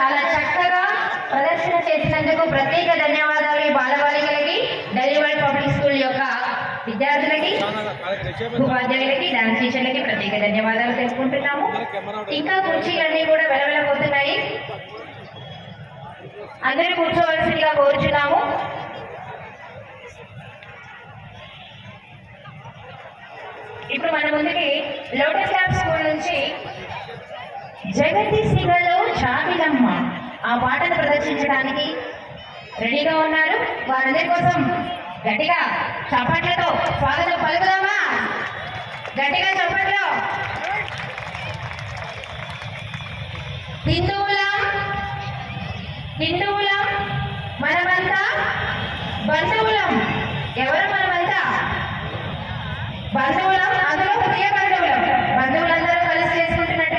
చాలా చక్కగా ప్రదర్శన చేసినందుకు ప్రత్యేక ధన్యవాదాలు ఈ బాలబాలికలకి, డెలివర్డ్ పబ్లిక్ స్కూల్ యొక్క విద్యార్థులకి, ఉపాధ్యాయులకి, డాన్స్ టీచర్లకి ప్రత్యేక ధన్యవాదాలు తెలుపుకుంటున్నాము. ఇంకా కుర్చీలన్నీ కూడా వెలవెలబోతున్నాయి. అందరూ కూర్చోవలసిందిగా కోరుచున్నాము. ఇప్పుడు మన ముందుకి లోటస్ ల్యాబ్ స్కూల్ నుంచి జగతి సిగలో చావిలమ్మ ఆ పాటను ప్రదర్శించడానికి రెడీగా ఉన్నారు. వారందరి కోసం గట్టిగా చప్పట్లతో స్వాగతం పలుకుదామా? గట్టిగా చప్పట్లు. హిందువుల